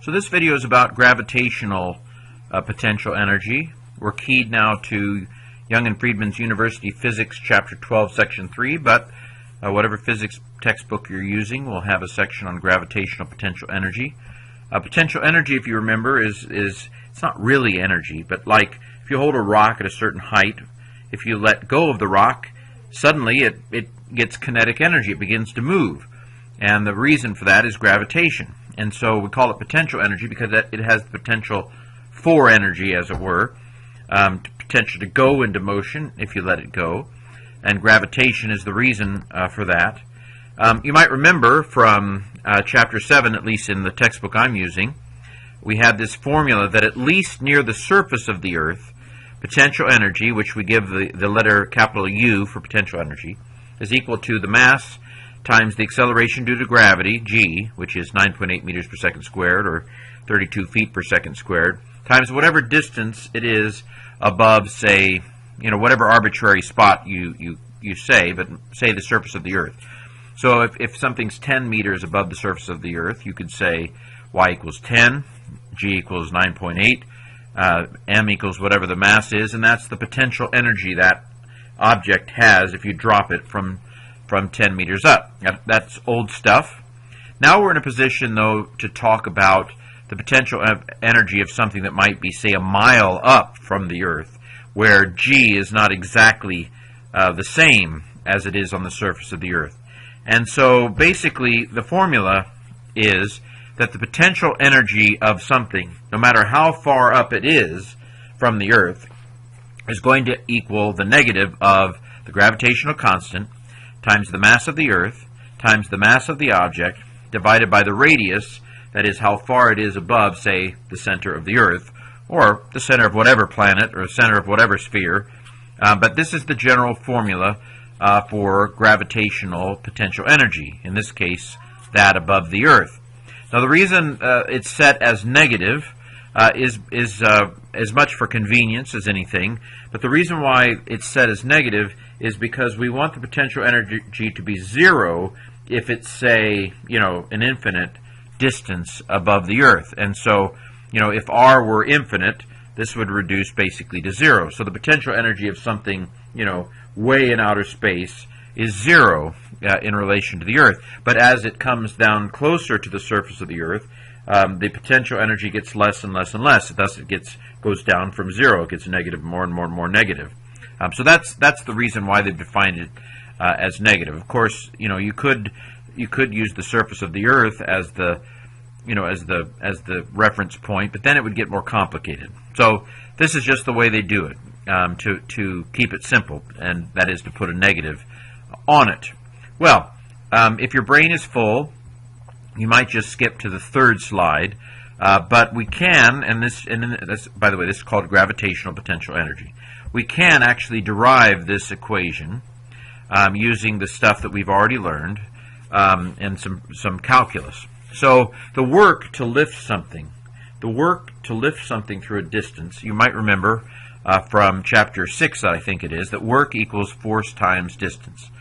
So this video is about gravitational potential energy. We're keyed now to Young and Freedman's University Physics Chapter 12 Section 3, but whatever physics textbook you're using will have a section on gravitational potential energy. Potential energy, if you remember, is it's not really energy, but like if you hold a rock at a certain height, if you let go of the rock, suddenly it gets kinetic energy. It begins to move. And the reason for that is gravitation. And so we call it potential energy because it has the potential for energy, as it were, potential to go into motion if you let it go. And gravitation is the reason for that. You might remember from Chapter 7, at least in the textbook I'm using, we had this formula that at least near the surface of the Earth, potential energy, which we give the letter capital U for potential energy, is equal to the mass times the acceleration due to gravity, g, which is 9.8 meters per second squared, or 32 feet per second squared, times whatever distance it is above, say, whatever arbitrary spot you say, but say the surface of the Earth. So if something's 10 meters above the surface of the Earth, you could say y equals 10, g equals 9.8, m equals whatever the mass is, and that's the potential energy that object has if you drop it from 10 meters up. That's old stuff. Now we're in a position, though, to talk about the potential energy of something that might be, say, a mile up from the Earth, where g is not exactly the same as it is on the surface of the Earth. And so basically the formula is that the potential energy of something, no matter how far up it is from the Earth, is going to equal the negative of the gravitational constant times the mass of the Earth times the mass of the object divided by the radius, that is how far it is above, say, the center of the Earth, or the center of whatever planet, or the center of whatever sphere. But this is the general formula for gravitational potential energy, in this case, that above the Earth. Now the reason it's set as negative is as much for convenience as anything, but the reason why it's set as negative is because we want the potential energy to be zero if it's, say, an infinite distance above the Earth. And so, if r were infinite, this would reduce basically to zero. So the potential energy of something, way in outer space is zero in relation to the Earth. But as it comes down closer to the surface of the Earth, the potential energy gets less and less and less. Thus, it goes down from zero. It gets negative, more and more and more negative. So that's the reason why they've defined it as negative. Of course, you could use the surface of the Earth as the the reference point, but then it would get more complicated. So this is just the way they do it to keep it simple, and that is to put a negative on it. Well, if your brain is full, you might just skip to the third slide, but we can, and this, by the way, this is called gravitational potential energy. We can actually derive this equation using the stuff that we've already learned and some calculus. So the work to lift something through a distance, you might remember from Chapter 6, I think it is, that work equals force times distance.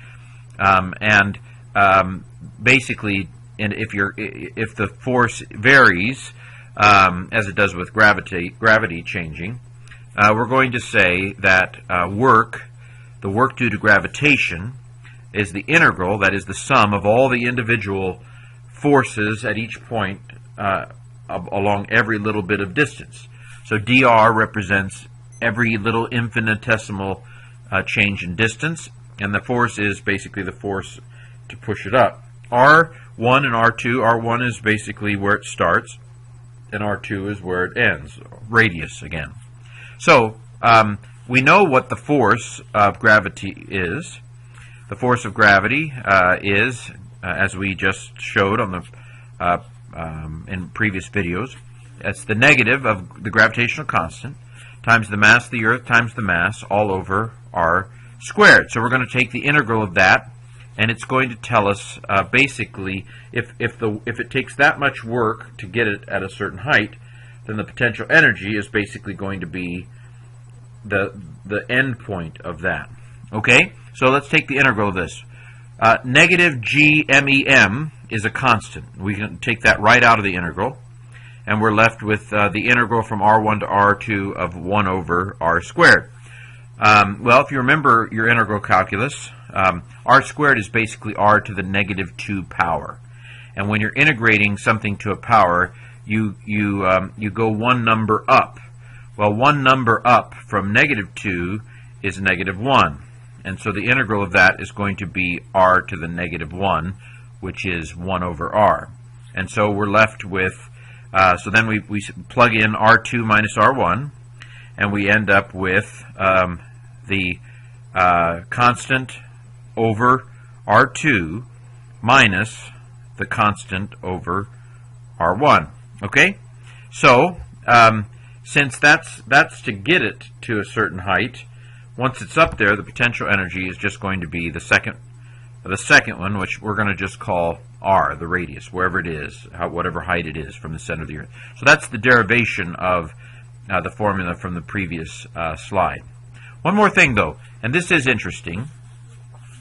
Basically, and if the force varies, as it does with gravity changing, we're going to say that the work due to gravitation is the integral, that is the sum of all the individual forces at each point along every little bit of distance. So dr represents every little infinitesimal change in distance, and the force is basically the force to push it up. R1 and R2, R1 is basically where it starts, and R2 is where it ends, radius again. So we know what the force of gravity is. The force of gravity is, as we just showed on the in previous videos, that's the negative of the gravitational constant times the mass of the Earth times the mass all over r squared. So we're going to take the integral of that, and it's going to tell us basically if it takes that much work to get it at a certain height, then the potential energy is basically going to be the end point of that. Okay, so let's take the integral of this. Negative g MEM is a constant. We can take that right out of the integral. and we're left with the integral from r1 to r2 of 1 over r squared. Well, if you remember your integral calculus, r squared is basically r to the negative 2 power. And when you're integrating something to a power, you go one number up. Well, one number up from negative 2 is negative 1. And so the integral of that is going to be r to the negative 1, which is 1 over r. And so we're left with, so then we plug in r2 minus r1, and we end up with the constant over r2 minus the constant over r1. Okay? So, since that's to get it to a certain height, once it's up there, the potential energy is just going to be the second one, which we're going to just call r, the radius, wherever it is, whatever height it is from the center of the Earth. So that's the derivation of the formula from the previous slide. One more thing, though, and this is interesting,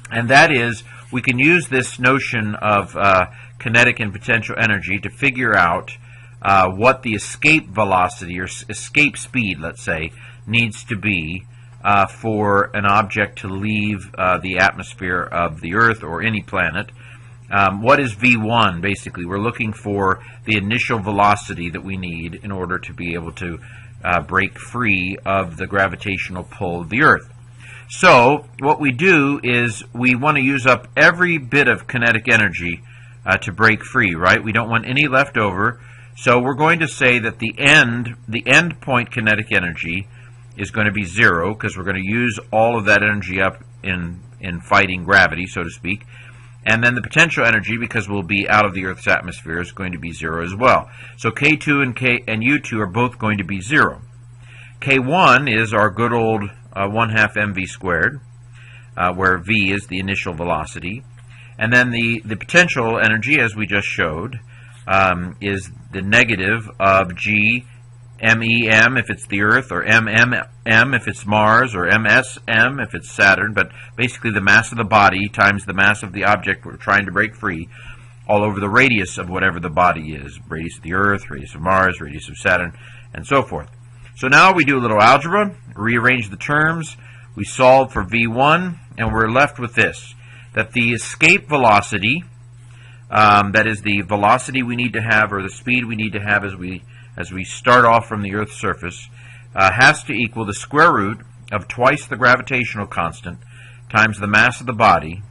and that is we can use this notion of kinetic and potential energy to figure out what the escape velocity or escape speed, let's say, needs to be for an object to leave the atmosphere of the Earth or any planet. What is V1? Basically, we're looking for the initial velocity that we need in order to be able to break free of the gravitational pull of the Earth. So what we do is we want to use up every bit of kinetic energy to break free, right? We don't want any left over. So we're going to say that the end point kinetic energy is going to be 0, because we're going to use all of that energy up in fighting gravity, so to speak. And then the potential energy, because we'll be out of the Earth's atmosphere, is going to be 0 as well. So K2 and U2 are both going to be 0. K1 is our good old 1/2 mv squared, where v is the initial velocity. And then the potential energy, as we just showed, is the negative of g MEM if it's the Earth, or MMM if it's Mars, or MSM if it's Saturn, but basically the mass of the body times the mass of the object we're trying to break free, all over the radius of whatever the body is. Radius of the Earth, radius of Mars, radius of Saturn, and so forth. So now we do a little algebra, rearrange the terms, we solve for V1, and we're left with this, that the escape velocity, that is the velocity we need to have, or the speed we need to have as we start off from the Earth's surface, has to equal the square root of twice the gravitational constant times the mass of the body,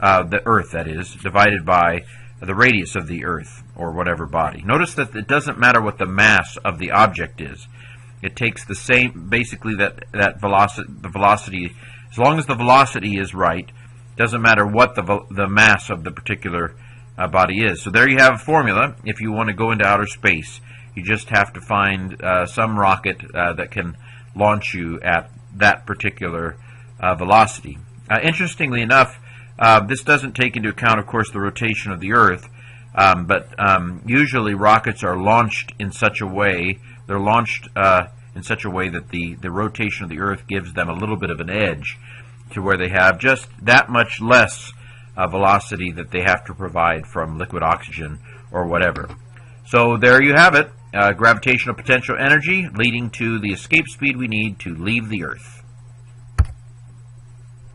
the Earth that is, divided by the radius of the Earth, or whatever body. Notice that it doesn't matter what the mass of the object is. It takes the same, basically that velocity, as long as the velocity is right, doesn't matter what the mass of the particular body is. So there you have a formula. If you want to go into outer space, you just have to find some rocket that can launch you at that particular velocity. Interestingly enough, this doesn't take into account, of course, the rotation of the Earth, but usually rockets are launched in such a way, they're launched in such a way that the rotation of the Earth gives them a little bit of an edge to where they have just that much less velocity that they have to provide from liquid oxygen or whatever. So there you have it, gravitational potential energy leading to the escape speed we need to leave the Earth.